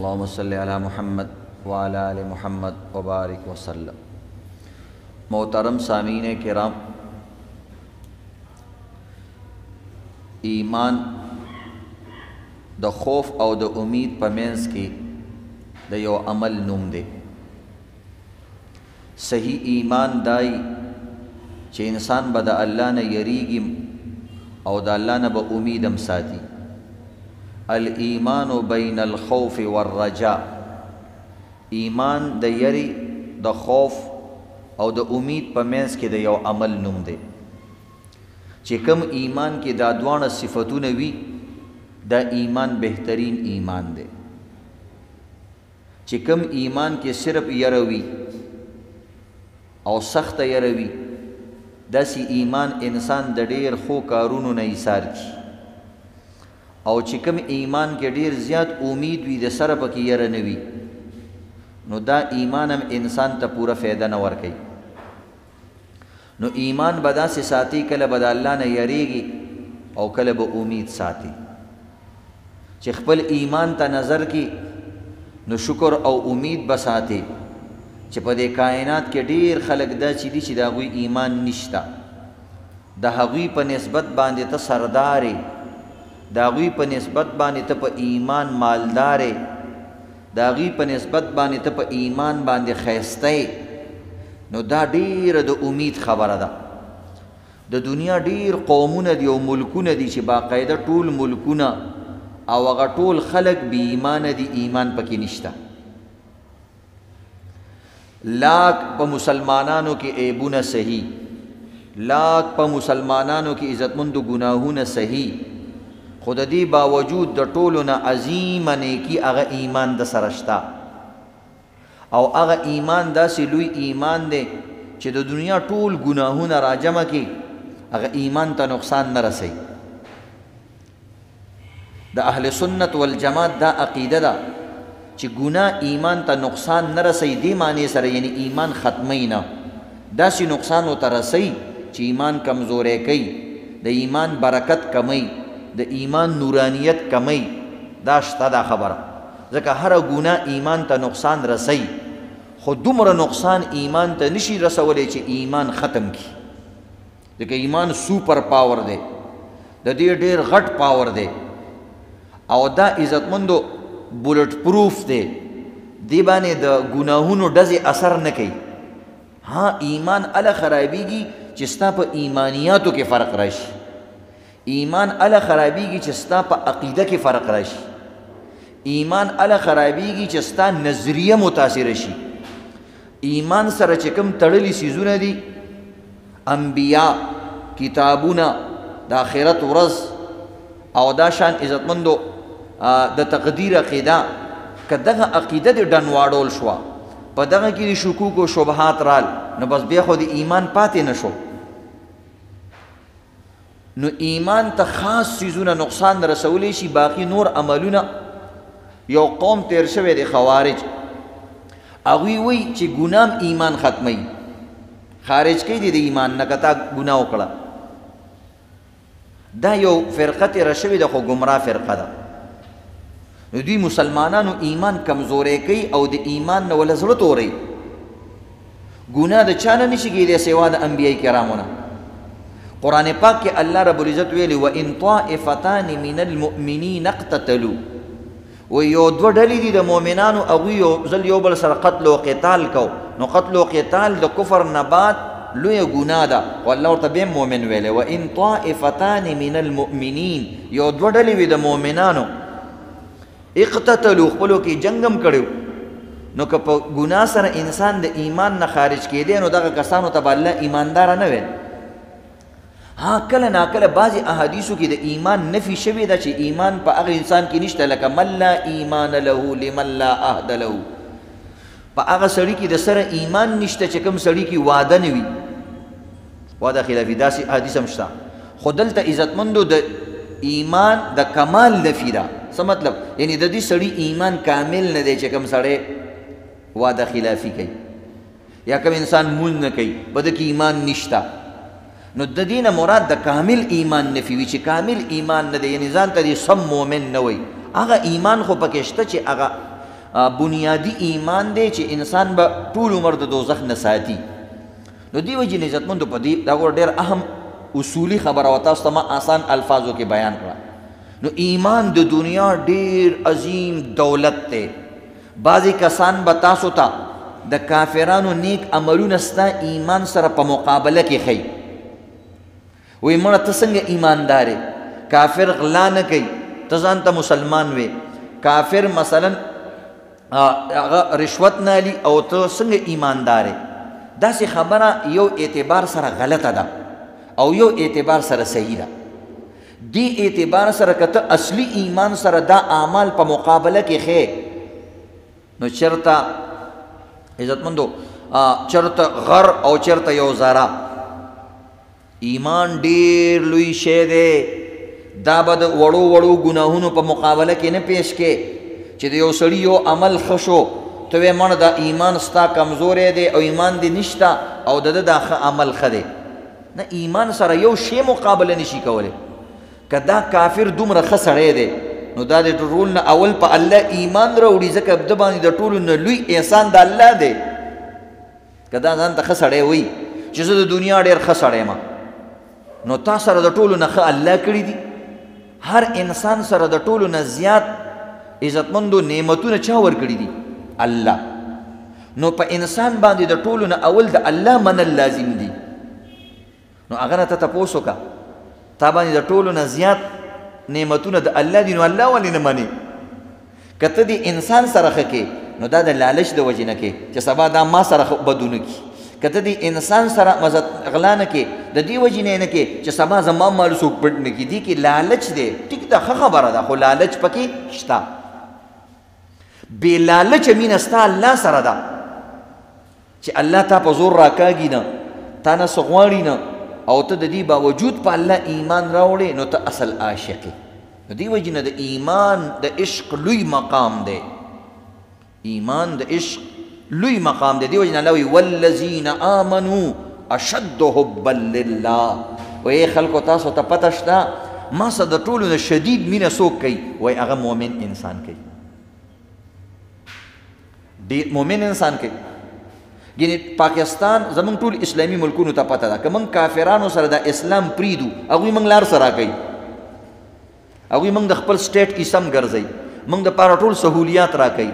اللهم صل علی محمد وعلی آل محمد وبارک وسلم۔ محترم سامعین کرام، ایمان د خوف او د امید په منځ کې د یو عمل نوم دی۔ صحیح ایمان دای چې انسان به د الله نه یریږي او د الله نه به امید هم ساتي۔ الایمان بین الخوف والرجاء، ایمان د یری د خوف او د امید په منځ کې د یو عمل نوم دی چې کوم ایمان کې دا دوانه صفتونه وي دا ایمان بهترین ایمان دی۔ چې کوم ایمان کې صرف یره وي او سخت یره وي داسې ایمان انسان د ډیر خو کارونو نه ایثار کړي، او چې کوم ایمان کې ډیر زیات امید وي د سره پکې یره نه وي نو دا ایمان هم انسان ته پوره فایده نه ورکوي۔ نو ایمان به داسې ساتي کله به د الله نه یریږي او کله به امید ساتي چې خپل ایمان ته نظر کی نو شکر او امید به ساتي چې په دې کائنات کې ډیر خلک دا چې دي چې د هغوی ایمان نشته، د هغوی په نسبت باندې ته سردارې، د هغوی په نسبت باندې ته په ایمان مالدارې، د هغوی په نسبت باندې ته په ایمان باندې ښایسته، نو دا ډیره د امید خبره ده۔ د دنیا ډیر قومونه دي او ملکونه دي چې باقاعده ټول ملکونه او هغه ټول خلک بی ایمانه دي، ایمان پکې نشته۔ لاک په مسلمانانو کې عیبونه صحیح، لاک په مسلمانانو کې عزتمندو ګناهونه صحیح، خو د دې باوجود د ټولو نه عظیمه نیکي هغه ایمان د سره شته، او هغه ایمان داسې لوی ایمان دی چې د دنیا ټول ګناهونه راجمع کړي هغه ایمان ته نقصان نه رسوي۔ د اهل سنت والجماعت دا عقیده ده چې ګناه ایمان ته نقصان نه رسوي، دې معنی سره یعنی ایمان ختمی نه، داسې نقصان ورته رسوي چې ایمان کمزوری کوي، د ایمان برکت کمی، د ایمان نورانیت کمی، دا شته دا خبره، ځکه هر ګناه ایمان ته نقصان رسوي، خو دومره نقصان ایمان ته نشي رسولی چې ایمان ختم کی، ځکه ایمان سوپر پاور دی، د دې ډیر غټ پاور دی او دا عزتمندو بولټ پروف دی، دی باندې د ګناهونو ډزې اثر نه کوي۔ ها ایمان اله خرابیږي چې ستا په ایمانیاتو کې فرق راشي، ایمان اله خرابیږي چې ستا په عقیده کې فرق راشي، ایمان اله خرابیږي چې ستا نظریه متاثر شي۔ ایمان سره چې کوم تړلي څیزونه دي، انبیا، کتابونه، د آخرت ورځ او دا شان عزتمندو د تقدیر عقیده، که دغه عقیده دې ډنواډول شوه، په دغه کې د شکوک و شبهات رال نو بس بیا خو د ایمان پاتې نه شو، نو ایمان ته خاص چیزونه نقصان رسولی شي، باقی نور عملونه۔ یو قوم تیر شوی دی خوارج، هغوی وی چې ګناه ایمان ختمی، خارج کوي د ایمان نه که تا ګناه وکړه، دا یو فرقه تیره شوې ده خو ګمراه فرقه ده، نو دوی مسلمانانو ایمان کمزوری کوي او د ایمان نه وله زړه توروي، ګناه د چا نه نشي کېدی سوا د انبیای کرامو نه۔ قرآن پاک کې الله رب العزت ویلي وَإِن طَائِفَتَانِ مِنَ الْمُؤْمِنِينَ اقْتَتَلُوا، و یو دوه ډلې دي د مؤمنانو هغوی یو ځل یو بل سره قتل و قتال کو، نو قتل و قتال د کفر نه بعد لویه ګناه ده، خو الله ورته بیا مؤمن ویلی وَإِن طَائِفَتَانِ مِنَ الْمُؤْمِنِينَ، یو دوه ډلې وي د مؤمنانو اقتتلوا، خپلو کې جنګ هم کړی، نو که په ګناه سره انسان د ایمان نه خارج کېدی نو دغه کسانو ته به الله ایمانداره نه ویل۔ ها کله ناکله بعضې احادیثو کې د ایمان نفي شوې ده چې ایمان په هغه انسان کې نشته، لکه من لا ایمان له لمن لا عهد له، په هغه سړي کې د سره ایمان نشته چې کوم سړي کې وعده نه وي، وعده خلافي، داسې حدیث هم شته، خو دلته عزتمندو د ایمان د کمال نفي ده۔ څه مطلب؟ یعنی د دې سړي ایمان کامل نه دی چې کوم سړی وعده خلافي کوي یا کوم انسان مونځ نه کوي، په ده کې ایمان نشته، نو د دې نه مراد د کامل ایمان نفي وي چې کامل ایمان نه دی، یعنی ځان ته دې سم مؤمن نه وي، هغه ایمان خو پکې شته چې هغه بنیادی ایمان دی چې انسان به ټول عمر د دوزخ نه ساتي. نو دی وجې عزتمندو په دې دا ډېر اهم اصولي خبره وه، تاسو ته ما آسان الفاظو کې بیان کړه. نو ایمان د دنیا ډېر عظیم دولت دی. بعضې کسان به تاسو ته د کافرانو نیک عملونه ستا ایمان سره په مقابله کې ښیي. وایي مړه ته څنګه ایماندار یې، کافر غلا نه کوي، ته ځان ته مسلمان وې. کافر مثلا هغه رشوت نه علي او ته څنګه ایماندار یې. داسې خبره یو اعتبار سره غلطه ده او یو اعتبار سره صحیح ده. دی اعتبار سره که ته اصلي ایمان سره دا اعمال په مقابله کې ښې، نو چرته عزتمندو چرته غر او چرته یو ذره ایمان ډېر لوی شی دی. دا به د وړو وړو ګناهونو په مقابله کې نه پیش کې چې د یو سړي یو عمل ښه شو ته وې مړه دا ایمان ستا کمزوری دی او ایمان دې نشته او د ده دا ښه عمل ښه دی. نه، ایمان سره یو شی مقابله نشي کولی. که دا کافر دومره ښه سړی دی نو دا د ټول نه اول په الله ایمان راوړي، ځکه د باندې د ټولو نه لوی احسان د الله دی. که دا ځان ته ښه سړی وایي چې زه د دنیا ډېر ښه سړی یم، نو تا سره د ټولو نه ښه الله کړي دي. هر انسان سره د ټولو نه زیات عزتمندو نعمتونه چا ورکړي دي؟ الله. نو په انسان باندې د ټولو نه اول د الله منل لازم دي. نو هغه نه ته تپوس وکړه تا باندې د ټولو نه زیات نعمتونه د الله دي، نو الله ولې نه منې؟ که ته د انسان سره ښه کې نو دا د لالچ د وجې نه کې چې سبا دا ما سره بدونه کړي. که ته د انسان سره غلا نه کې د دې وجې نه کې چې سبا زما مال څوک پټ نه کړي. دې کې لالچ دی. ټیک ده، ښه خبره ده، خو لالچ پکې شته. بې لالچه مینه ستا الله سره ده چې الله تا په زور راکاږي نه، تا نه څه غواړي نه، او ته د دې باوجود په الله ایمان راوړې، نو ته اصل عاشق یې. د دې وجې نه د ایمان د عشق لوی مقام دی. ایمان د عشق لوی مقام دی. دې وجې نه الله وایي والذین آمنوا اشد حبا لله. وایي خلکو تاسو ته پته شته ما سره د ټولو نه شدید مینه څوک کوي؟ وایي هغه مؤمن انسان کوي. ډېر مؤمن انسان کوي. یعنې پاکستان زمونږ ټول اسلامي ملکونو ته پته ده که موږ کافرانو سره د اسلام پریږدو، هغوی موږ لار سره کوي، هغوی موږ د خپل سټیټ اسم ګرځوي، موږ دپاره ټول سهولیات راکوي،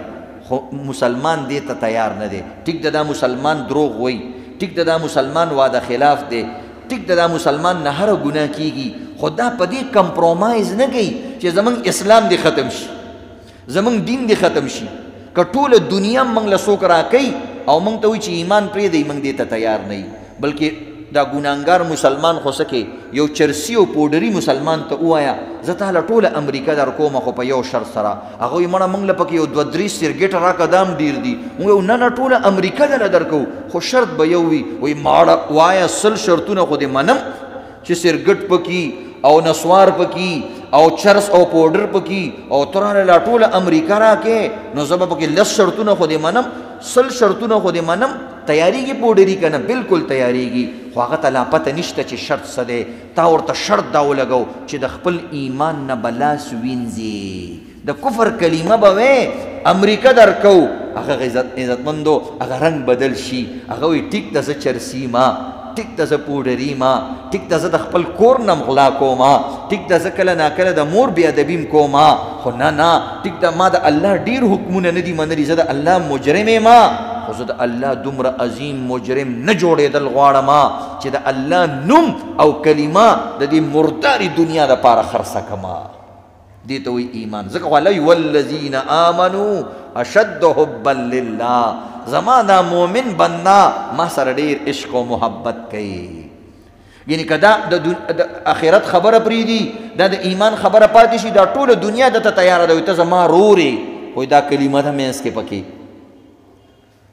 خو مسلمان دې ته تیار نه دی. ټیک ده دا مسلمان دروغ وایي، ټیک ده دا مسلمان وعده خلاف دی، ټیک ده دا مسلمان نه هره ګناه کیږي، خو دا په دې کمپرومایز نه کوي چې زمونږ اسلام دې ختم شي، زمونږ دین دې ختم شي. که ټوله دنیا موږ له څوک راکوي او موږ ته وایي چې ایمان پرېږدئ، موږ دې ته تیار نه یو. بلکې دا ګناهګار مسلمان خو څه کې یو چرسي او پوډري مسلمان ته ووایه زه تاله ټوله امریکا در کومه، خو په یو شرط سره. هغه وایي مړه موږ له پکې یو 2-3 سرګېټه راکړه دا هم ډېر دي. موږ وایو نه نه ټوله امریکا دله در کوو، خو شرط به یو وي. وایي ماړه وایه 100 شرطونه خو دې منم چې سرګټ پکې او نسوار پکې او چرس او پوډر پکې او تراله لا ټوله امریکا راکې، نو زه به پکې 10 شرطونه خو دې منم، 100 شرطونه خو دې منم. تیاریږي پوډري که نه؟ بلکل تیاریږي. خو هغه ته لا پته نشته چې شرط څه دی. تا ورته شرط دا ولګو چې د خپل ایمان نه به لاس وینځي، د کفر کلمه به وې امریکا در کوو. هغه عزتمندو هغه رنګ بدل شي. هغه وایي ټیک ده زه چرسي ما، ټیک ده زه پوډري ما، ټیک ده زه د خپل کور نه غلا کوما، ټیک ده زه کله ناکله د مور بې ادبي م کوما، خو نه نه ټیک ده ما د الله ډېر حکمونه نه دي منلي، زه د الله مجرم یم، خو زه د الله دومره عظیم مجرم نه جوړېدل غواړم چې د الله نوم او کلمه د دې مرداري دنیا دپاره خرڅه کړمه. دې ته وایي ایمان. ځکه خو الله وایي والذین آمنوا اشد حبا لله. زما دا مومن بنده ما سره ډېر عشق و محبت کوي. یعنی که دا د آخرت خبره پرېږدي، دا د ایمان خبره پاتې شي، دا ټوله دنیا درته تیاره ده. ته زما رورې، وایي دا کلمه ده منځ کې پکې.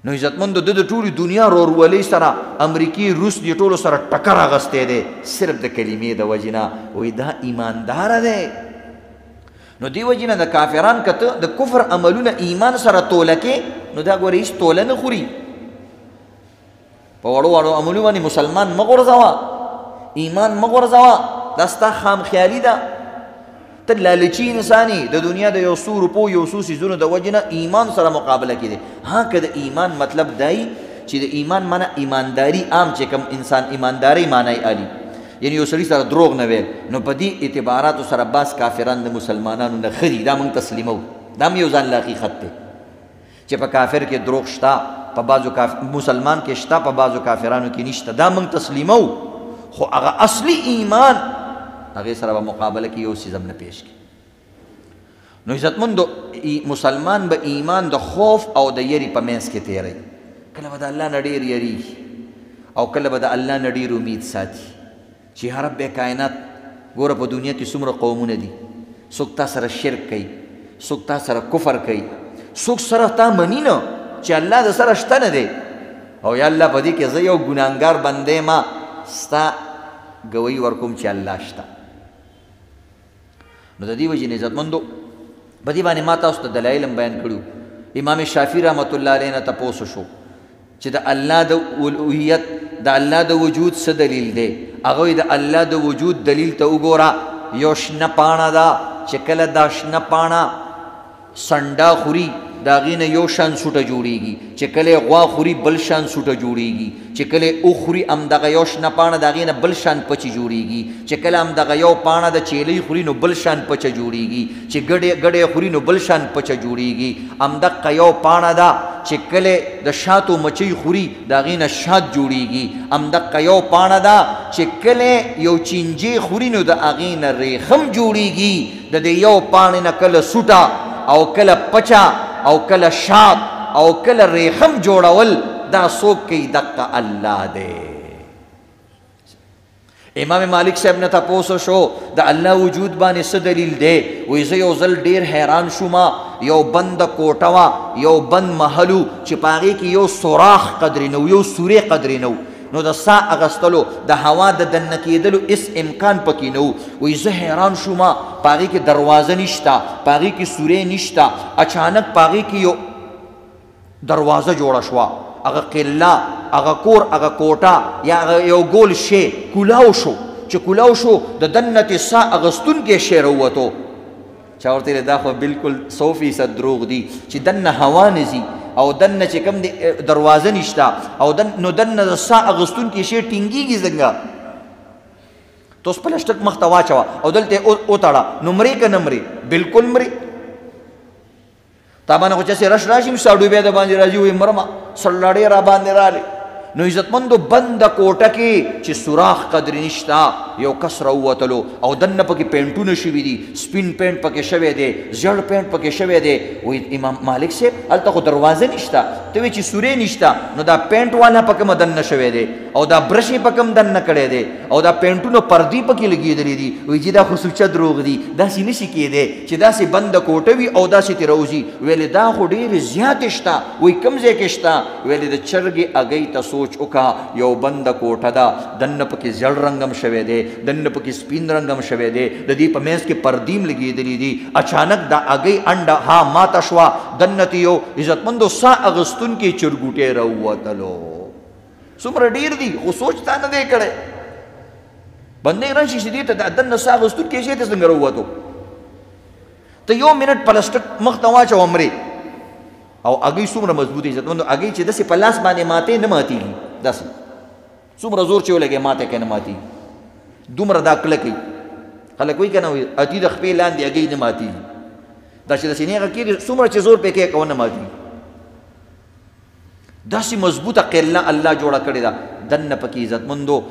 نو عزتمندو د ټولې دنیا رورولۍ سره امریکې روس دې ټولو سره ټکر اخیستی دی صرف د کلمې د وجې نه. وایي دا ایمانداره دی. نو دی وجې نه د کافران که ته د کفر عملونه ایمان سره توله کې، نو دا ګوره هېڅ توله نه خوري. په وړو وړو عملو باندې مسلمان مه غورځوه، ایمان مه غورځوه، دا ستا خامخیالي ده. ته لالچي انساني د دنیا د یو څو روپو یو څو څیزونو د وجې نه ایمان سره مقابله کړي. ها که د ایمان مطلب دی چې د ایمان معنی ایمانداري، عام چې کوم انسان ایمانداري معنی علي، یعنی یو سړي سره دروغ نه ویل، نو په دې اعتباراتو سره بعض کافران د مسلمانانو نه ښه دي، دا موږ تسلیمو. دا هم یو ځان له حقیقت دی چې په کافر کې دروغ شته، په بعضو مسلمان کې شته، په بعضو کافرانو کې نشته، دا موږ تسلیمو. خو هغه اصلي ایمان هغې سره به مقابله کې یو څیز هم نه پیش کړي. نو عزتمندو مسلمان به ایمان د خوف او د یری په منځ کې تیری، کله به د الله نه ډېر یریږي او کله به د الله نه ډېر امید ساتي چې یا رب کائنات ګوره په دنیا کې څومره قومونه دي، څوک تا سره شرک کوي، څوک تا سره کفر کوي، څوک سره تا مني نه چې الله د سره شته نه دی، او یا الله په دې کې زه یو ګناهګار بندی ما ستا ګویي ورکوم چې الله شته. نو د دې وجې نه عزتمندو په دې باندې ما تاسو ته دلایل هم بیان کړي. امام شافعي رحمت الله علیه نه تپوس شو چې د الله د الوهیت د الله د وجود څه دلیل دی؟ هغه د الله د وجود دلیل ته وګوره، یو شنه پاڼه ده چې کله دا شنه پاڼه سنډا خوري د هغې نه یو شان سوټه جوړیږي، چې کله یې غوا خوري بل شان سوټه جوړیږي، چې کله یې وخوري همدغه یو شنه پاڼه د هغې نه بل شان پچې جوړیږي، چې کله همدغه یو پاڼه د چیلۍ خوري نو بل شان پچه جوړیږي، چې ګډې خوري نو بل شان پچه جوړیږي. همدغه یو پاڼه ده چې کله د شاتو مچۍ خوري د هغې نه شات جوړیږي، همدغه یو پاڼه ده چې کله یو چینجی خوري نو د هغې نه ریخم جوړیږي. د دې یو پاڼې نه کله سوټه او کله پچه او کله شات او کله ریخم جوړول دا څوک کوي؟ دقه الله دی. امام مالک صاحب نه تپوس شو د الله وجود باندې څه دلیل دی؟ وایي زه یو ځل ډېر حیران شوم، یو بند کوټه وه، یو بند محلو چې په هغې کې یو سوراخ قدرې نه و، یو سورې قدرې نه و، نو د سا اغستلو د هوا د دننه کېدلو هېڅ امکان پکې نه و. وایي زه حیران شوم، په هغې کې دروازه نشته، په هغې کې سورې نشته، اچانک په هغې کې یو دروازه جوړه شوه، هغه قله، هغه کور، هغه کوټه یا هغه یو ګول شی کولاو شو، چې کولاو شو د دننه سا اغستونکی شی راووتو. چا ورته ویل دا خو بلکل 100% دروغ دي چې دننه هوا نه ځي او دننه چې کوم دروازه نشته او نو دننه د سا اغستونکی شی ټینګېږي څنګه؟ ته اوس پلسټک مخ ته واچوه او دلته یې وتړه، نو مرې که نه مرې؟ بلکل مرې. تا باندې خو چسې رش راشي ساډو بیا د باندې راځي وایي مرمه سړلاړې را باندې راغلې. نو عزتمندو بنده کوټه کې چې سوراخ قدرې نشته، یو کس راووتلو او دننه پکې پینټونه شوي دي، سپین پینټ پکې شوی دی، زیړ پینټ پکې شوی دی. وایي امام مالک صاحب هلته خو دروازه نشته، ته وایي چې سورې نشته، نو دا پینټ والا په کومه دننه شوی دی او دا برش یې په کوم دننه کړی دی او دا پینټونو پردې پکې لګېدلې دي. وایي چې دا خو سوچه دروغ دي، داسې نشي کېدی چې داسې بنده کوټه وي او داسې ترې راوځي. ویلې دا خو ډېرې زیاتې شته. وایي کوم ځای کې شته؟ ویلې د چرګې هګۍ ته سوچ وکړه، یو بنده کوټه ده، دننه پکې زیړ رنګ هم شوی دی، دننه پکې سپین رنګ هم شوی دی، د دې په منځ کې پردې هم لګېدلې دي. اچانک دا هګۍ انډه ها ماته شوه، دننه ته یو عزتمندو سا اغستونکی چرګوټی راووتلو. څومره ډېر دي خو سوچ تا نه دی کړی. بندې راشي چې دې ته دننه سا اغستونکی شی ته څنګه راووتو؟ ته یو منټ پلسټک مخ ته واچوه مرې. او هګۍ څومره مضبوطې عزتمندو، هګۍ چې داسې په لاس باندې ماتې نه ماتېږي، داسې څومره زور چې ولګې ماته کې نه ماتېږي، دومره دا کلکې. خلک وایي که نه وایي اتي د خپې لاندې هګۍ نه ماتېږي، دا چې د سینې هغه کېږي څومره چې زور پې کې کوه نه ماتېږي. داسې مضبوطه قله الله جوړه کړې ده. دننه پکې عزتمندو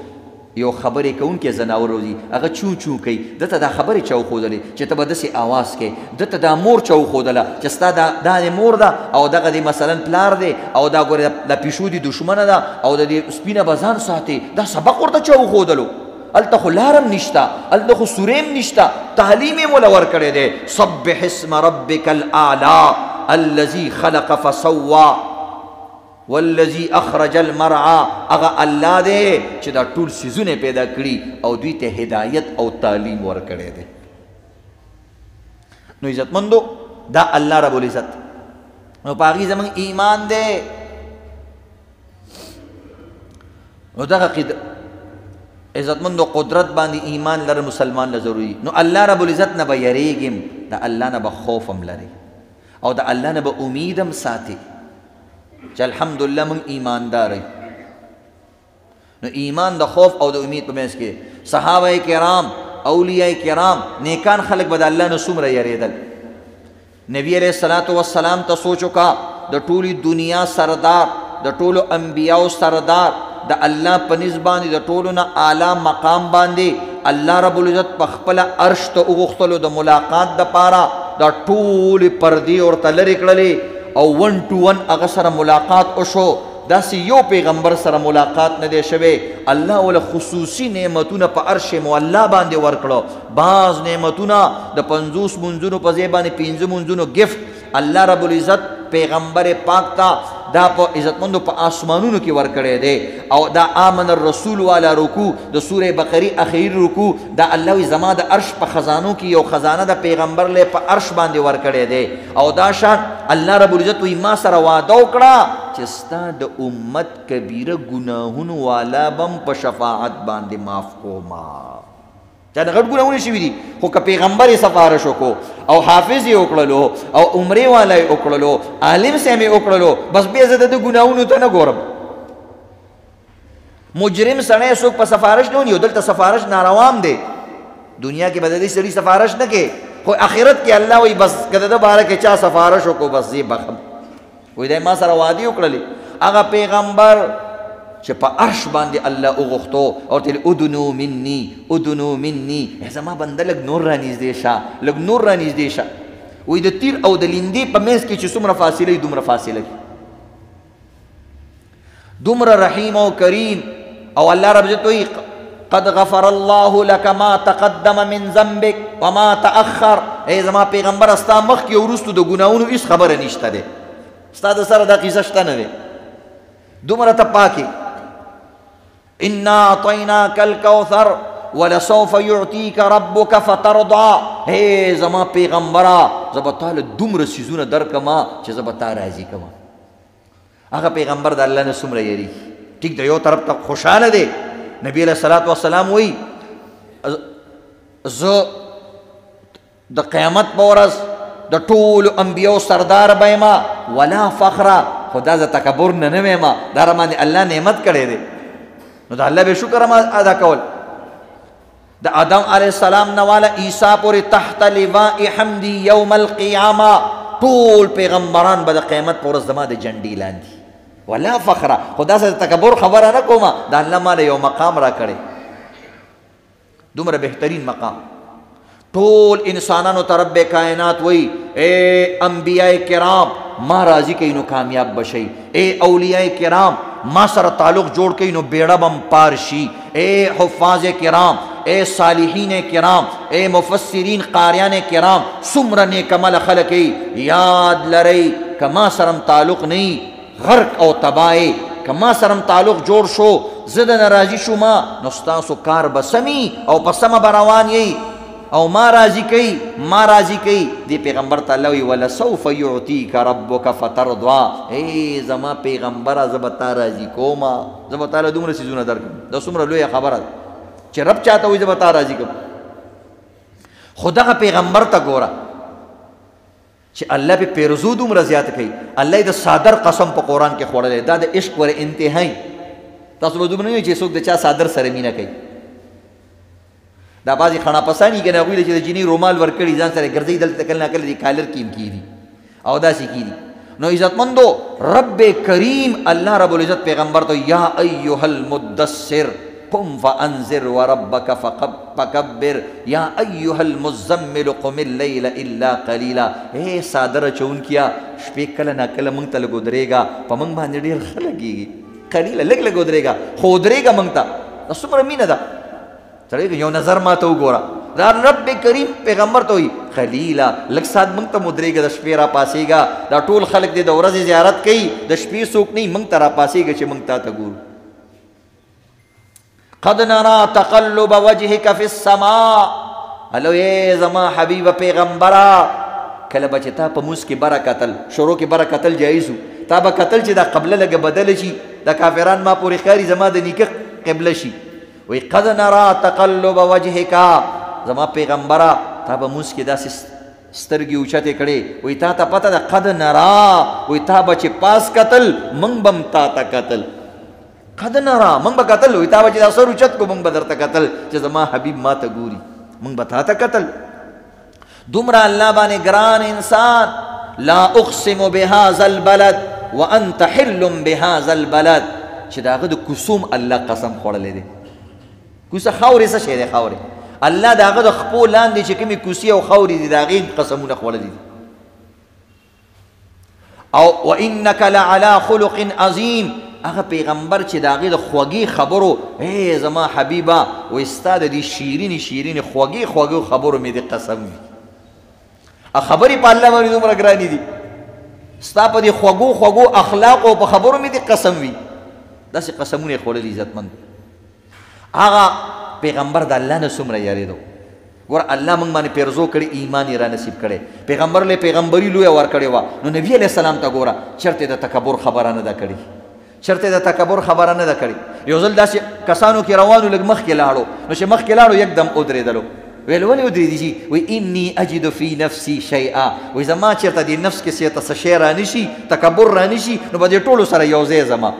یو خبرې کوونکی ځناور روزي، هغه چون چون کوي، دته دا خبرې چا وښودلې چې ته به داسې اواز کوې، دته دا مور چا وښودله چې ستا دا د مور ده او دغه د مثلا پلار دی او دا ګورې د پیشو دي دښمنه ده او د دې سپینه به ځان ساتي. دا سبق ورته چا وښودلو؟ هلته خو لارم نشته، هلته خو سوریم نشته، تعلیم یې موله ورکړی دی. سبح اسم ربک الاعلی الذي خلق فسوى والذي اخرج المرعى. هغه الله دی چې دا ټول څیزونه پیدا کړي او دوی ته هدایت او تعلیم ورکړی دی. نو عزتمندو دا الله رب العزت، نو په هغې زموږ ایمان دی. نو دغه عزتمند و قدرت باندې ایمان لر مسلمان له ضروري. نو الله رب العزت نه به یریږم، د الله نه به خوف هم لري او د الله نه به امید هم ساتي چې الحمدلله موږ ایماندار یو. نو ایمان د خوف او د امید په منځ کې صحابه کرام، اولیاء کرام، نیکان خلق به د الله نه څومره یریدل. نبی علیہ الصلوۃ والسلام ته سوچ وکړه، د ټولي دنیا سردار، د ټولو انبیاو سردار، د الله په نسبت د ټولو نه اعلی مقام باندې الله رب العزت په خپل عرش ته وغوښتلو د ملاقات د پاره د ټولي پردې ورته لرې کړلې او 1 to 1 هغه سره ملاقات وشو. داسې یو پیغمبر سره ملاقات نه دی شوی. الله ول خصوصي نعمتونه په عرش مولا باندې ورکړو. بعض نعمتونه د 50 منځونو په ځای باندې 15 منځونو گیفت الله رب العزت پیغمبر پاک ته دا په عزتمندو په آسمانونو کې ورکړی دی. او دا آمن الرسول والا رکوع د سوره بقره اخیر رکوع دا الله وی زما د عرش په خزانو کې یو خزانه د پیغمبر له په عرش باندې ورکړی دی. او دا شان الله رب العزت وی ما سره وعده وکړه چې ستا د امت کبیره ګناهونو والا بم په شفاعت باندې معاف کوما. چا د غټ ګناهونه شوي دي خو که پیغمبر یې سفارش وکړو او حافظ یې وکړلو او عمرې والا یې وکړلو، عالم صاحب یې وکړلو، بس بیا زه د ګناهونو ته نه ګورم. مجرم سړی څوک په سفارش نه ونیو، دلته سفارش ناروام دی. دنیا کې به د دې سړي سفارش نه کوي، خو آخرت کې الله وایي بس که د ده باره کې چا سفارش وکړو بس زه بخم. وایي دی ما سره وعدې وکړلې. هغه پیغمبر چې په عرش باندې الله وغوښتو او تل ادنو مني ادنو مني، زما بنده لږ نور رانږدې شه، لږ نور رانږدې شه. وایي د تیر او د لیندې په منځ کې چې څومره فاصله وي دومره فاصله کې، دومره رحیم او کریم. او الله رب عزت وایي قد غفر الله لك ما تقدم من ذنبك وما تأخر. ای زما پیغمبر ستا مخکې او وروستو د ګناهونو هېڅ خبره نشته دی، ستا د سره دا قصه شته نه دی، دومره ته پاکې. انا اعطیناک الکوثر ولسوف یعطیک ربک فترضى. ای زما پیغمبره زه به تاله دومره څیزونه درکما چې زه به تا راضي کما. هغه پیغمبر د الله نه څومره یریږي. ټیک د یو طرف ته خوشحاله دی. نبی علیہ الصلوۃ والسلام وایي زه د قیامت په ورځ د ټولو انبیاو سردار به یم ولا فخره. خو دا زه تکبر نه نه ویم، دا راباندې الله نعمت کړی دی، نو د الله به شکر ادا کول. د آدم علیہ السلام نه والا عیسی پورې تحت لواء حمدی یوم القیامه ټول پیغمبران به د قیامت په ورځ زما د جنډې لاندې ولا فخره. خدا سره تکبر خبره نه کومه، دا الله ماله یو مقام را کړی، دومره بهترین مقام. ټول انسانانو ته رب کائنات وی اے انبیاء کرام ما راضی کئی نو کامیاب بشی، اے اولیاء کرام ما سره تعلق جوړ کئی نو بیڑا بم پارشی، اے حفاظ کرام، اے صالحین کرام، اے مفسرین قاریان کرام، سمر نیک عمل خلقی یاد لرئی کما سرم تعلق نہیں غرق او تباہی، کما سرم تعلق جوړ شو زد ناراضی شو ما نستاسو کار بسمی او پسم براوان یی او ما راضی کئی ما راضی کئی. دی پیغمبر تعالی ولسوف یعطیک ربک فترضى. ای زما پیغمبر زبتا راضی کوما، زبتا له دومره سيزونه درکم. دا څومره لوی خبره چې رب چاته وي زبتا راضی کوم. خدا پیغمبر ته ګوره چې الله په پیرزو دومره زیات کوي. الله د صادر قسم په قرآن کې خوړلې، دا د عشق ور انتهایی. تاسو به دومره نه چې څوک د چا صادر سره مینه کوي. دا بعضې خڼا پسانی که نه هغوی چې د جینۍ رومال ورکړي ځان سره ګرځوي دلته کله نه کله د کالر کې هم کېدي او داسې کېدي. نو عزتمندو رب کریم الله رب العزت پیغمبر ته یا ایها المدثر قم فانذر وربک فکبر یا ایها المزمل قم اللیل الا قلیلا. اے صادره چونکیا شپې کله نه کله موږ ته لږ ودرېږه، په موږ باندې ډېر ښه لګېږي، قلیله لږ لږ ودرېږه خو ودرېږه موږ ته. دا څومره مینه ده. سړی یو نظر ما ته وګوره، دا رب کریم پیغمبر ته وایي خلیلا لږ ساعت موږ ته مدرېږه، د شپې را پاسېږه. دا ټول خلک دی د ورځې زیارت کوي، د شپې څوک نه موږ ته را پاسېږه چې موږ تا ته ګورو. قد نرى تقلب وجهك في السماء. هلو اے زما حبیب پیغمبره کله به چې تا په موس کې بره کتل، شروع کې بره کتل جایز و، تا به کتل چې دا قبله لږه بدله شي، دا کافران ما پورې ښکاري زما د نیکه قبله شي. وی قد نرا تقلب وجهک زما پیغمبره تا به موس کې داسې سترګې اوچتې کړې وی تا ته پته ده قد نرا وی تا به چې پاس کتل موږ به هم تا ته کتل قد نرا موږ به کتل وی تا به چې دا سر اوچت کو موږ به درته کتل چې زما حبیب ما ته ګوري موږ به تا ته کتل دومره الله باندې ګران انسان لا اقسم بهذا البلد وانت حل بهذا البلد چې د هغه د کوسوم الله قسم خوړلی دی کوسه خاورې څه شی دی خاورې الله د هغه د خپو لاندې چې کومې کوسې او خاورې دي د هغې قسمونه خوړلي دي او وانک لعلی خلق عظیم هغه پیغمبر چې د هغې د خوږې خبرو ای زما حبیبه وایي ستا د دې شیرینې شیرینې خوږې خوږو خبرو مې د قسم وي خبرې په الله باندې دومره ګرانې دي ستا په دې خوږو خوږو اخلاقو په خبرو مې د قسم وي داسې قسمونه یې خوړلي عزتمند هغه پیغمبر د الله نه څومره یارېدو ګوره الله موږ باندې پیرزو کړي ایمان یې را نصیب کړی پیغمبر له پیغمبري لویه ورکړې وه نو نبي علیه السلام ته ګوره چېرته د تکبر خبره نه ده کړې چېرته د تکبر خبره نه ده کړې یو ځل داسې کسانو کې روانو لږ مخکې لاړو نو چې مخکې لاړو یکدم ودرېدلو ویل ولې ودرېدي چې وایي انی اجد فی نفسي شیئا وایي زما چېرته دې نفس کې څه شی رانشي تکبر رانشي نو به دې ټولو سره یو ځای زما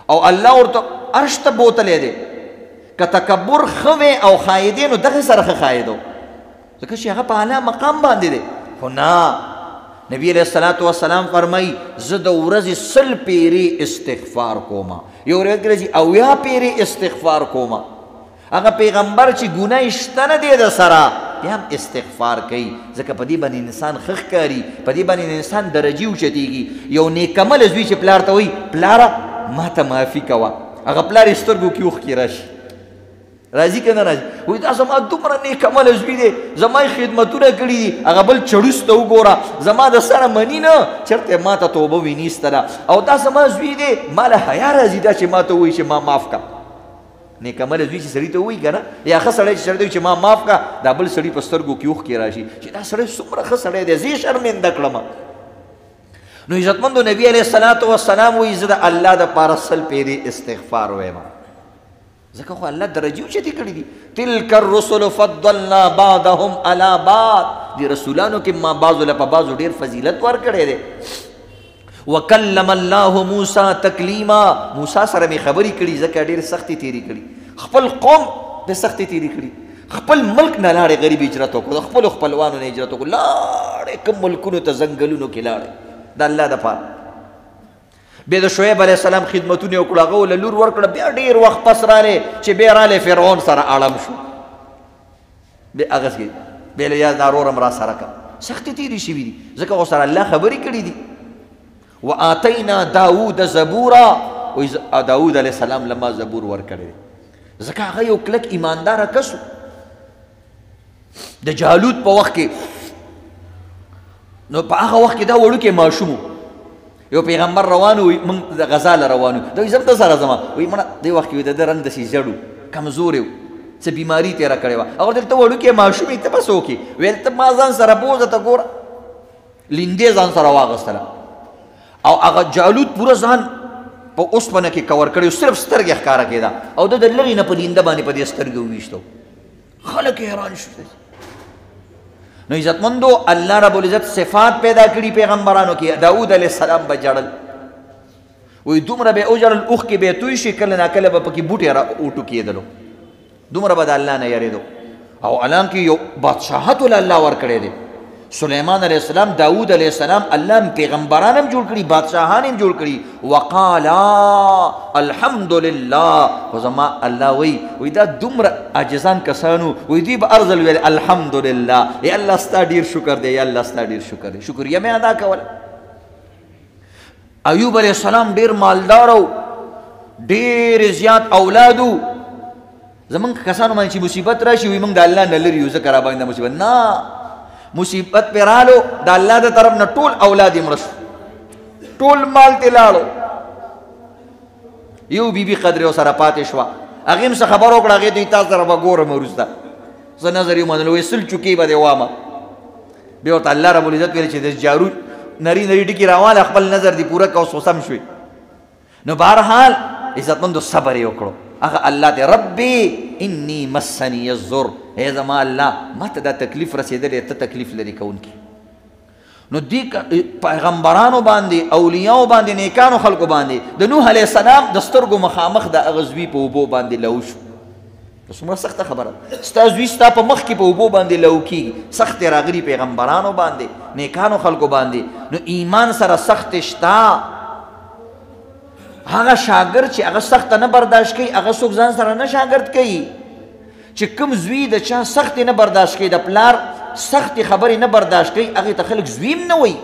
او الله ورته عرش ته بوتلی دی که تکبر ښه وی او ښایدې نو دغې سره ښه ښایدو ځکه چې هغه په اعلی مقام باندې دی خو نه نبی علیه الصلاة والسلام فرمایي زه د ورځې 100 پیرې استغفار کومه یو روایت کې راځي 80 پیرې استغفار کومه هغه پیغمبر چې ګناه شته نه دی د سره بیا هم استغفار کوي ځکه په دې باندې انسان ښه ښکاري په دې باندې انسان درجې اوچتېږي یو نیکعمله زوی چې پلار ته وایي پلاره ما ته معافي کوه هغه پلار یې سترګو کې اوښکې راشي راځي که نه راځي وایي دا زما دومره نیکعمله زوی دی زما یې خدمتونه کړي دي هغه بل چړوس ته وګوره زما د سره مني نه چېرته ما ته توبه وي نیستله او دا زما زوی دی ما له حیا راځي دا چې ما ته وایي چې ما معاف کړه نیکعمله زوی چې سړي ته وایي که نه یا ښه سړی چې سړی ته وایي چې ما معاف کړه دا بل سړي په سترګو کې اوښکې راشي چې دا سړی څومره ښه سړی دی زه یې شرمنده کړم نو عزتمندو نبی علیه الصلاة والسلام وایي زه د الله دپاره 100 پیرې استغفار وایم ځکه خو الله درجې اوچتې کړي دي تلک الرسل فضلنا بعضهم علی بعض دې رسولانو کې ما بعضو له په بعضو ډېر فضیلت ورکړی دی وکلم الله موسی تکلیما موسی سره مې خبرې کړي ځکه ډېر سختې تېرې کړي خپل قوم د سختې تېرې کړي خپل ملک نه لاړې غریب هجرت وکړو د خپلو خپلوانو نه هجرت وکړو لاړې کوم ملکونو ته ځنګلونو کې لاړې د الله دپاره بیا د شعیب علیه السلام خدمتونه یې وکړو هغه له لور ورکړه بیا ډېر وخت پس رالی چې بیا رالی فرعون سره اړم شو بیا هغسې بیا له یاد نارور هم را سره کړه سختې تېرې شوي دي ځکه ورسره الله خبرې کړي دي وآتینا داود زبورا داود علیه السلام لما زبور ورکړی دی ځکه هغه یو کلک ایمانداره کس و د جالوت په وخت کې نو په هغه وخت کې دا وړوکی ماشوم و یو پیغمبر روانو وي موږ د غزا له روانو دا وایي زه هم ته سره ځم وایي مړه دې وخت کې وایي د ده رنګ داسې زیړ و کمزوری و څه بیماري تېره کړې وه هغه ورته ته وړوکی ماشوم یې ته به څه وکړې ویل ته ما ځان سره بوځه ته ګوره لیندې ځان سره واغېستله او هغه جالوت پوره ځان په اوسپنه کې کور کړی صرف سترګې ښکاره کېده او ده د لرې نه په لینده باندې په دې سترګې وویشتو خلک حیران شو نو عزتمندو الله رب العزت صفات پیدا کړي پیغمبرانو کې داود علیه السلام به جړل وایي دومره به وجړل اوښکې به یې توی شي کله ناکله به پکې بوټې را وټوکېدلو دومره به د الله نه یارېدو او الان کې یو بادشاهت ول الله ورکړی دی سلیمان علیہ السلام داود علیہ السلام الله پیغمبران هم جوړ کړي بادشاهان هم جوړ کړي وقالا الحمدلله خو زما الله وی دا دومره عاجزان کسانو وی دوی به ارزل ویل الحمدلله یا الله ستا ډېر شکر دی یا الله ستا ډېر شکر دی شکریه مې ادا کوله ایوب علیہ السلام ډېر مالدار او ډېر زیات اولادو زمونږ کسانو باندې چې مصیبت راشي وي موږ د الله نه لرې یو ځکه را باندې مصیبت نه مصیبت پہ رالو دا اللہ دا طرف نا ټول اولاد مرشو ټول مال تی لاړو یو بی بی قدر او سره پاتې شوه هغې څه خبر وکړه هغې ته تا سره به ګورم وروسته زه نظر یې ومنلو وایي 100 چوکۍ به دې وامه بیا ورته الله رب العزت ویل چې د جارو نری نری ټکي راواله خپل نظر دې پوره که اوس سم شوې نو بهرحال عزتمندو صبر یې وکړو هغه الله ته ربي انی مسنی الضر، اے زما الله ما ته دا تکلیف رسېدلی، ته تکلیف لري کوونکی. نو دی پیغمبرانو باندې، اولیاءو باندې، نیکانو خلکو باندې د نوح علیه السلام د سترګو مخامخ د هغه زوی په اوبو باندې لو شو. څومره سخته خبره، ستا زوی ستا په مخ کې په اوبو باندې لو کېږي. سخت راغلي پیغمبرانو باندې، نیکانو خلکو باندې. نو ایمان سره سخت شته. هغه شاګرد چې هغه سخته نه برداشت کوي، هغه څوک ځان سره نه شاګرد کوي. چې کوم زوی د چا سختې نه برداشت کوي، د پلار سختې خبرې نه برداشت کوي، هغې ته خلک زویم نه وایي.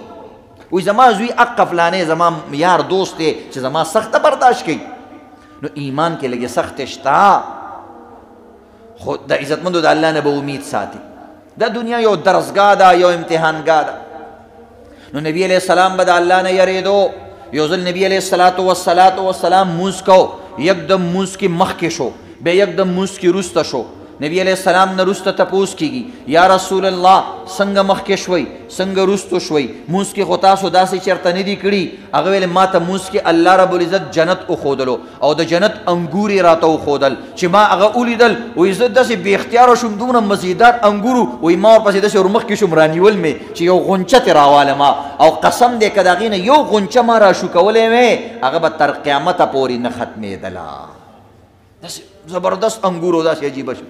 وایي زما زوی اقه فلانې زما یار دوست دی چې زما سخته برداشت کوي. نو ایمان کې لږې سختې شته، خو د عزتمندو د الله نه به امید ساتي. دا دنیا یو درسګاه ده، یو امتحانګاه ده. نو نبی علیہ السلام به د الله نه یریدو. یو ځل نبی علیہ السلام مونځ کو، یکدم مونځ کې مخکې شو، بیا یکدم مونځ کې وروسته شو. نبی علیہ السلام نه وروسته تپوس کېږي، یا رسول الله څنګه مخکې شوئ، څنګه وروسته شوئ؟ مونځ کې خو تاسو داسې چېرته نه دي کړي. هغه ویل ما ته مونځ کې الله رب العزت جنت وښودلو او د جنت انګور یې راته وښودل چې ما هغه ولیدل. وایي زه داسې بې اختیاره شوم، دومره مزیدار انګورو. وایي ما ورپسې داسې ورمخکې شوم، رانیول مې چې یو غونچه ترې راوالم، او قسم دی که د هغې نه یو غونچه ما راشوکولی وې، هغه به تر قیامته پورې نه ختمېدله. داسې زبردست انګور و، داسې عجیبه شو.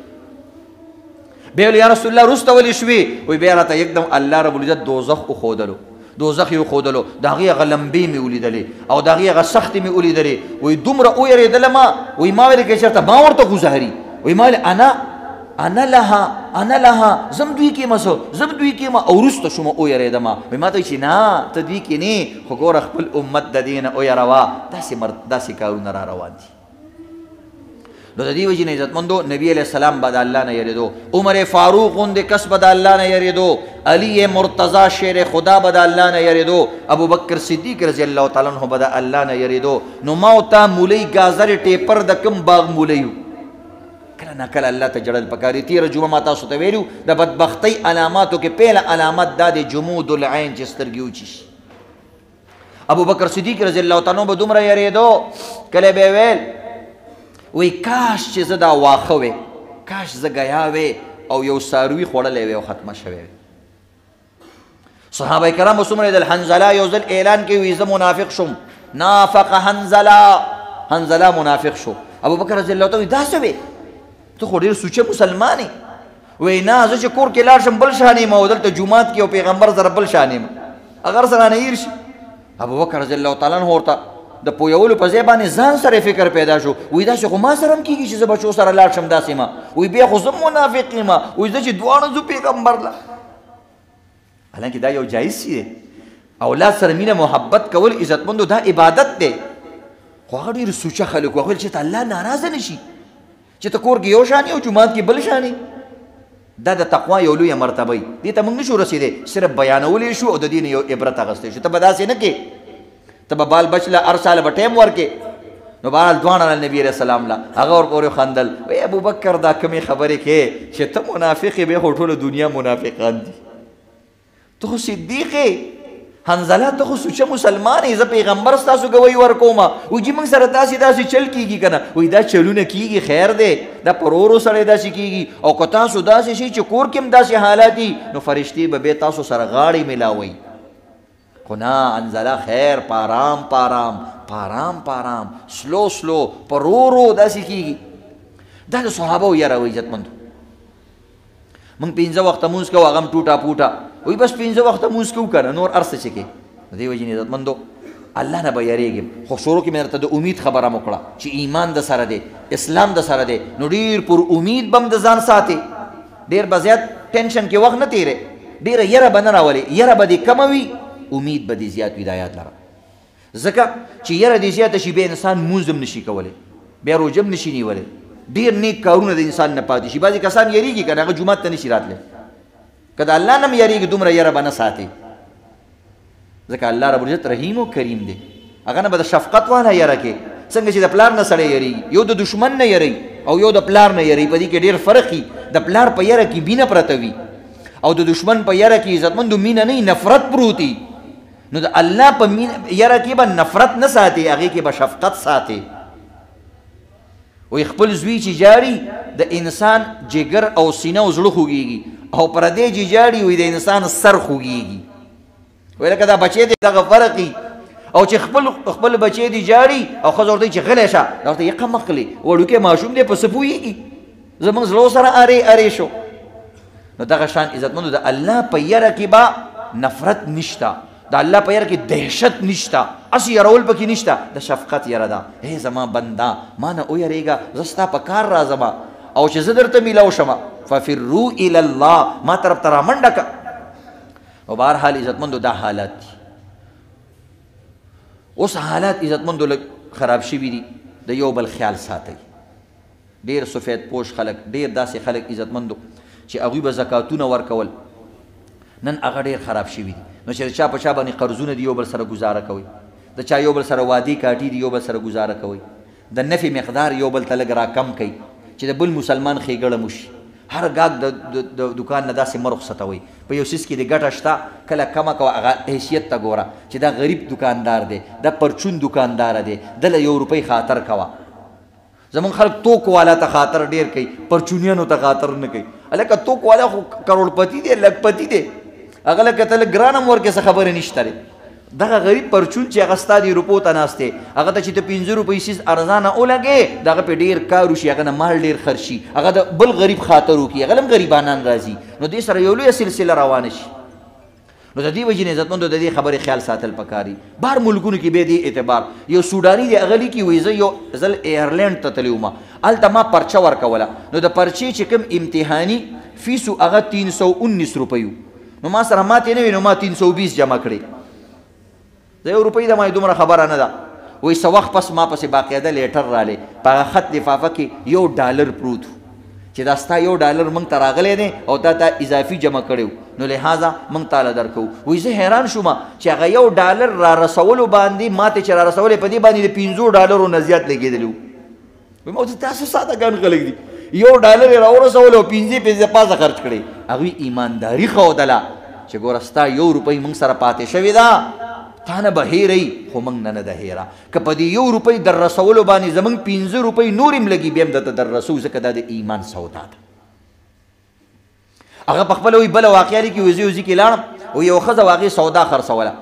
بیا ویل یا رسول الله وروسته ولې شوې؟ وایي بیا راته یکدم الله رب العزت دوزخ وښودلو، دوزخ یې وښودلو، د هغې هغه لمبې مې ولیدلې او د هغې هغه سختې مې ولیدلې. وایي دومره ویرېدلم. وایي ما ویل که چېرته ما ورته ګزاري. وایي ما ویل انا لها زم دوی کېمه څه، زم دوی کېمه. او وروسته شوم ویرېدم. وایي ما ته وایي چې نه ته دوی کې نه، خو ګوره خپل امت د دې نه ویروه. داسې کارونه را روان دي. نو د دې وجې نه عزتمندو نبي علیہ السلام به د الله نه یریدو. عمر فاروق غوندې کس به د الله نه یریدو. علی مرتضی شیر خدا به د الله نه یریدو. ابو بکر صدیق رضی الله تعالی عنہ به د الله نه یریدو. نو ما او تا مولی ګازر ټیپر د کوم باغ مولی کله نه کله الله ته جړل پکاري. تېره جمعه ما تاسو ته ویلو د بدبختۍ علاماتو کې پیله علامت دا د جمود العین چې سترګې وچې شي. ابو بکر صدیق رضی الله تعالی عنہ به دومره یریدو، کله به ویل وی کاش چې زه دا واښه وې، کاش زه ګیا وې او یو څاروي خوړلی وې او ختمه شوې وې. صحابه کرامو څومره دل. حنظله یو ځل اعلان کوي وی زه منافق شوم، نافق حنظله منافق شو. ابو بکر رضی الله تعالی دا څه وې؟ ته خو ډېر سوچه مسلمان یې. وی نه زه چې کور کې لاړ شم بل شان یم، او دلته جومات کې او پیغمبر سره بل شان یم، اگر سره نه هیر شي. ابو بکر رضی الله تعالی عنہ ورته د پویولو په ځای باندې ځان سره فکر پیدا شو. وایي داسې خو ما سره هم کېږي چې زه بچو سره لاړ شم داسې ما. وایي بیا خو زه منافق یم. وایي زه چې دواړه ځو پیغمبر له. حالانکه دا یو جایز شي دی. اولاد سره مینه محبت کول عزتمندو دا عبادت دی. خو هغه ډېر سوچه خلک وغویل چې ته الله ناراضه نه شي، چې ته کور کې یو شان او جومات کې بل شان. دا د تقوا یو لویه مرتبه وي. دې ته موږ نشو رسېدی، صرف بیانولی شو او د دې نه یو عبرت اخیستی شو. ته به داسې نه کې، ته به بال بچ له هر سال به ټایم ورکې. نو بهرحال دواړه نبي علیه السلام له هغه ورپورې خندل. وی ابو بکر دا کمې خبرې کې چې ته منافق یې، بیا خو ټوله دنیا منافقان دي. ته خو صدیق یې، حنظله ته خو سوچه مسلمان یې، زه پیغمبر ستاسو ګوی ورکومه. وایي موږ سره داسې چل کېږي که نه؟ وایي دا چلونه کېږي خیر دی، دا پر ورو سړی داسې کېږي. او که تاسو داسې شئ چې کور کې هم داسې حالات دي، نو فرشتې به بیا تاسو سره غاړې میلاوئ. خو نه حنظله خیر پارام سلو پرورو داسې کېږي. دا د صحابو یاره و عزتمندو. موږ 5 وخته مونځ کوو، هغه هم ټوټه پوټه. وایي بس 5 وخته مونځ کوو که نه، نور هر څه چې کوې. د دې وجې نه عزتمندو الله نه به یریږم. خو شروع کې مې درته د امید خبره مو کړه چې ایمان د سره دی، اسلام د سره دی. نو ډېر پر امید به هم د ځان ساتې، ډېر به زیات ټینشن کې وخت نه تېرې، ډېره یره به نه راولې. یره به دې کمه وي، امید به دې زیات وي. د آیات لره ځکه چې یره دې زیاته شي، بیا انسان مونځ هم نشي کولی، بیا روژه هم نشي نیولی، ډېر نیک کارونه د انسان نه پاتې شي. بعضې کسان یریږي که نه، هغه جومات ته نشي راتلی. که د الله نه هم یریږي، دومره یره به نه ساتي، ځکه الله رب العزت رحیم و کریم دی. هغه نه به د شفقت والا یره کې، څنګه چې د پلار نه سړی یریږي، یو د دشمن نه یری او یو د پلار نه یری. په دې کې ډېر فرق وي. د پلار په یره کې مینه پرته وي او د دشمن په یره کې عزتمندو مینه نه، نفرت پروت وي. نو د الله په یره کې به نفرت نه ساتي، هغې کې به شفقت ساتي. وی خپل زوی چې جاړي د انسان جگر او سینه او زړه خوږیږي او پردی چې جاړي وی د انسان سر خوږیږي وی لکه دا بچی دی دغه فرقي او چې خپل بچی دی جاړي او ښځه ورته چې غلی شه دا ورته یقه مقلي وړوکی ماشوم دی په څه پوهېږي زموږ زړو سره ارې شو. نو دغه شان عزتمندو د الله په یره کې به نفرت نشته، د الله په یره کې دهشت نشته، هسې یرول پکې نشته، د شفقت یره ده. ای زما بنده ما نه ویرېږه، زه ستا په کار راځم او چې زه درته میلاو شمه ففروا الی الله، ما طرف ته رامنډه که. او بهرحال عزتمندو دا حالات دي. اوس حالات عزتمندو لږ خراب شوي دي، د یو بل خیال ساتئ. ډېر سفید پوش خلک، ډېر داسې خلک عزتمندو چې هغوی به زکاتونه ورکول، نن هغه ډېر خراب شوي دي. نو چې د چا په چا باندې قرضونه دي یو بل سره ګزاره کوئ، د چا یو بل سره وادي کاټي دي یو بل سره ګزاره کوئ، د نفع مقدار یو بل ته لږ راکم کوئ چې د بل مسلمان ښېګړه مو شي. هر ګاګ د دکان نه داسې مه رخصتوئ، په یو څیز کې د ګټه شته کله کمه کوه، هغه حیثیت ته ګوره چې دا غریب دکاندار دی، دا پرچون دکاندار دی، دله یو روپۍ خاطر کوه. زمونږ خلک توک والا ته خاطر ډېر کوي، پرچونیانو ته خاطر نه کوي. هلکه توک والا خو کروڑپتی دی، لکپتی دی، هغه لکه ته لږ ګران هم ورکې څه خبرې نشته دی. دغه غریب پرچون چې هغه ستا د روپو ته ناست دی، هغه ته چې ته 5 روپۍ څیز ارزانه ولګې، د هغه پې ډېر کار وشي، هغه نه مال ډېر خرڅ شي، هغه د بل غریب خاطر وکړي، هغه هم غریبانان راځي، نو دې سره یو لویه سلسله روانه شي. نو د دې وجې نه عزتمندو د دې خبرې خیال ساتل پکار دي. بهر ملکونو کې بیا دې اعتبار، یو سوډاني دی هغه لیکي وایي زه یو ځل ایرلینډ ته تللی وم، هلته ما پرچه ورکوله، نو د پرچې چې کوم امتحاني فیس و هغه 319 روپۍ و، نو ما سره ماتې نه وي، نو ما 320 جمع کړې. د یو روپۍ د ما دومره خبره نه ده. وایي څه وخت پس ما پسې باقاعده لیټر رالی، په هغه خط لفافه کې $1 پروت و چې دا ستا $1 موږ ته راغلی دی او تا ته اضافي جمع کړی و، نو لحاظه موږ تاله درکوو. وایي زه حیران شوم چې هغه $1 را رسولو باندې ماته چې را رسولی په دې باندې د $50 نه زیات لګېدلی و. وایي ما ورته تاسو ساده ګڼ خلک دي، $1 یې را ورسولو او 5 پاسه خرڅ کړی. هغوی ایمانداري ښودله چې ګوره ستا 1 روپۍ موږ سره پاتې شوې ده، تا نه به هیروي خو موږ نه ده هیره. که په دې 1 روپۍ در رسولو باندې زموږ 5 روپۍ نور هم لګي بیا هم درته در رسو، ځکه دا د ایمان سودا ده. هغه په خپله وایي بله واقعه لیکي، وایي زه یو ځای کې لاړم، وایي یو ښځه هغې سودا خرڅوله،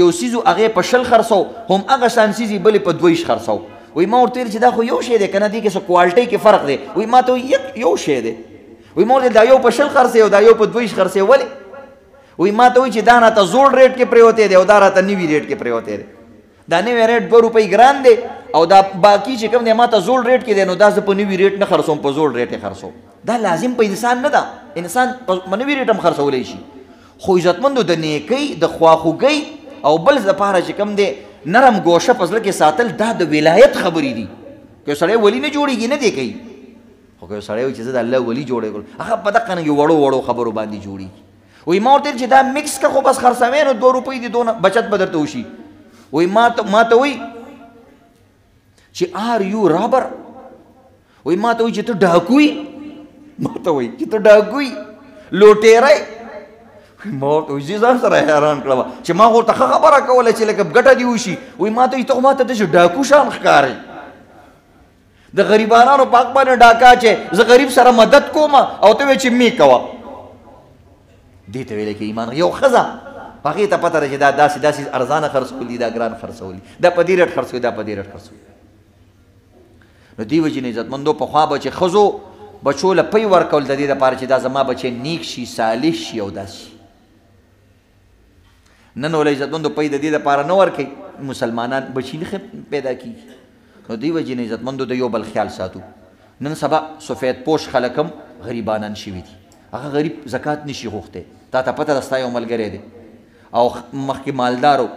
یو څیز و هغې په 20 خرڅو، هم هغه شان څیز یې بلې په 22 خرڅو. وایي ما ورته ویل چې دا خو یو شی دی که نه، دې کې څه کوالټۍ کې فرق دی. وایي ما ته وایي یو شی دی. وایي ما ورته دا یو په 20 خرڅوي او دا یو په 22 خرڅوي، ولې؟ وایي ما ته وایي چې دا راته زوړ ریټ کې پرېوتی دی او دا راته نوي ریټ کې پرېوتی دی. دا نوی ریټ 2 روپۍ ګران دی او دا باقي چې کوم دی ما ته زوړ ریټ کې دی، نو دا زه په نوي ریټ نه خرڅوم، په زوړ ریټ یې خرڅوم. دا لازم په انسان نه ده، انسان په نوي ریټ هم خرڅولی شي. خو عزتمندو د نیکۍ د خواخوږۍ او بل دپاره چې کوم دی نرم ګوشه په زړه کې ساتل، دا د ولایت خبرې دي. که یو سړی ولی نه جوړېږي نه دی کوي، خو که یو سړی وایي چې زه د الله ولی جوړېږم، هغه په دقه نګې وړو خبرو باندې جوړېږي. وایي ما ورته چې دا مکس که خو بس خرڅوې نو 2 روپۍ دي دونه بچت به درته وشي. وایي ما ته وایي چې آر یو رابر، وایي ما ته وایي چې ته ډاکو یې، ما ته وایي چې ته ډاکو یې لوټېری. ما ورته وایي زه ځان سره حیران کړم چې ما خو ورته ښه خبره کوله چې لکه ګټه دې وشي. وایي ما ته وایي ته خو ما ته داسې ډاکو شان ښکارې، د غریبانانو په حق باندې ډاکا چې زه غریب سره مدد کوم او ته وایې چې می کوه. دې ته ویلی کې ایمان. یو ښځه هغې ته پته ده چې دا داسې ارزانه خرڅول دي، دا ګران خرڅول دي، دا په دې ریټ خرڅوي، دا په دې ریټ خرڅوي. نو دې وجې نه عزتمندو پخوا به چې ښځو بچو له پی ورکول د دې دپاره چې دا زما بچی نیک شي، صالح شي او داسې شي. نن وله عزتمندو پی د دې دپاره نه ورکوي، مسلمانان بچي نه پیدا کېږي. نو دې وجې نه عزتمندو د یو بل خیال ساتو. نن سبا سفید پوش خلک هم غریبانان شوي دي، هغه غریب زکات نشي غوښتی، تا ته پته ده ستا یو ملګری دی او مخکې مالدارو،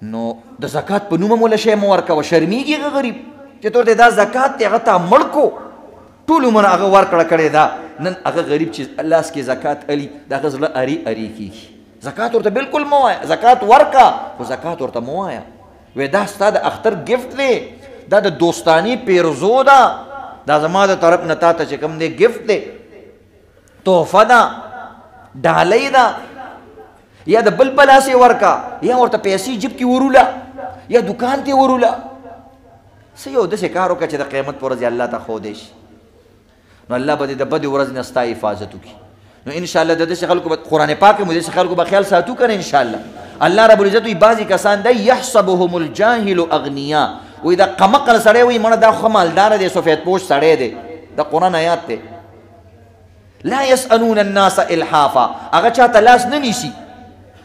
نو د زکات په نوم هم وله شی مه ورکوه، شرمېږي هغه غریب چې ته ورته دا زکات دی هغه تا مړ کو، ټول عمر هغه ورکړه کړې ده. نن هغه غریب چې لاس کې زکات علي د هغه زړه اري کېږي. زکات ورته بالکل مه وایه، زکات ورکه خو زکات ورته مه وایه. وایي دا ستا د اختر ګفت دی، دا د دوستاني پیرزو ده، دا زما د طرف نه تا ته چې کوم دی ګفت دی، تحفه ده، ډالۍ ده، یا د بل په لاس یې ورکه، یا ورته پیسې جیب کې وروله، یا دکان ته وروله. څه یو داسې کار وکړه چې د قیامت په ورځ الله ته ښودی شي، نو الله به دې د بدې ورځ نه ستا حفاظت وکړي. نو انشاءالله د داسې خلکو به قرآن پاک مو داسې خلکو به خیال ساتو که نه انشاءالله. الله رب العزت وایي بعضې کسان دی یحسبهم الجاهل اغنیا، وایي دا قمقل سړی وایي مړه دا ښه مالداره دی، سفید پوش سړی دی، د قرآن آیات دی. لا یسألون الناس الحافا، هغه چاته لاس نه نیسي،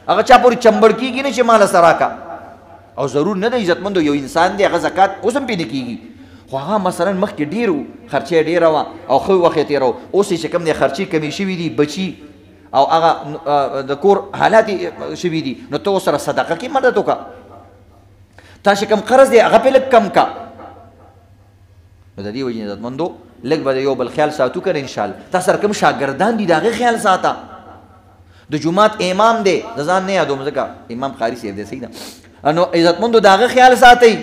هغه چا پورې چمبړ کېږي نه چې ماله سره راکړه. او ضرور نه د عزتمندو یو انسان دی هغه زکات اوس هم پې نه کېږي، خو هغه مثلا مخکې ډېر و، خرچه یې ډېره وه او ښه وخت یې تېره و، اوس یې چې کوم دی خرچې کمې شوي دي، بچي او هغه د کور حالات یې شوي دي، نو ته ورسره صدقه کې مدد وکړه. تا چې کوم قرض دی هغه پې لږ کم کا. نو د دې وجې عزتمندو لږ به د یو بل خیال ساتو که نه انشاءالله. تا سره کوم شاګردان دي د هغې خیال ساته. د جومات امام دی، د ځان نه یادوم ځکه امام قاري صاحب دی، صحیح ده. نو عزتمندو د هغه خیال ساتئ.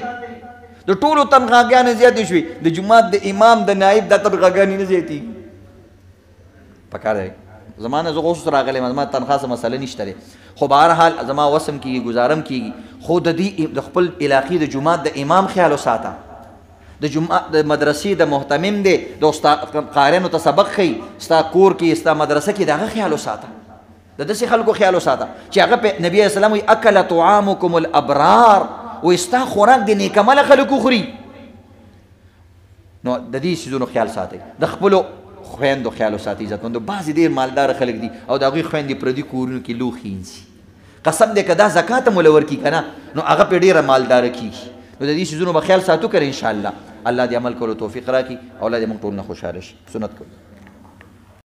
د ټولو تنخواګانې زیاتې شوي، د جومات د امام د نایب دا تنخواګانې نه زیاتېږي. پکار دی زما نه زه اوس راغلی یم، زما تنخوا څه مسله نشته دی، خو بهرحال زما وسم کېږي ګزارم کېږي، خو د دې د خپل علاقې د جومات د امام خیال وساته. د جومات د مدرسې د محتمم دی، د قاریانو ته سبق ښیي، ستا کور کې ستا مدرسه کې د هغه خیال وساته. د داسې خلکو خیال وساته چې هغه په نبي علیه السلام وایي اکل طعامکم الابرار، وایي ستا خوراک د نیکعمله خلکو خوري. نو د دې څیزونو خیال ساتئ. د خپلو خویندو خیال وساتئ عزتمندو. بعضې ډېر مالداره خلک دي او د هغوی خویندې پردي کورونو کې لوښي اینځي. قسم دی که دا زکات هم له ورکړي که نه نو هغه پرې ډېره مالداره کېږي. نو د دې څیزونو به خیال ساتو که انشاءالله. الله دې عمل کولو توفیق راکړي او الله دې موږ ټول نه خوشحاله شي. سنت کوو.